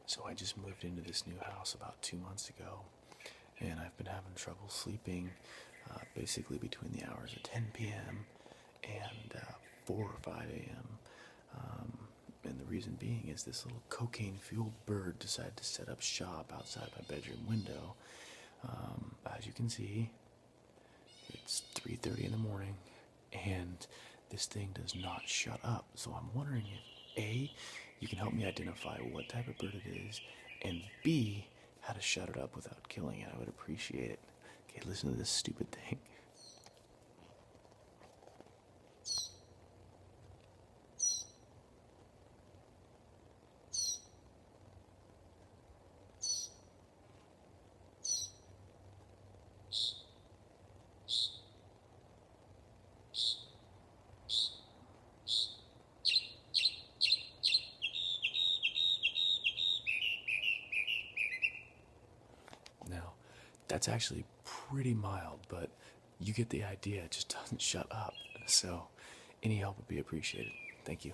So I just moved into this new house about 2 months ago, and I've been having trouble sleeping basically between the hours of 10 p.m. and 4 or 5 a.m. And the reason being is this little cocaine-fueled bird decided to set up shop outside my bedroom window. As you can see, it's 3:30 in the morning, and this thing does not shut up. So I'm wondering if A, you can help me identify what type of bird it is, and B, how to shut it up without killing it. I would appreciate it. Okay, listen to this stupid thing. Now, that's actually pretty mild, but you get the idea. It just doesn't shut up. So, any help would be appreciated. Thank you.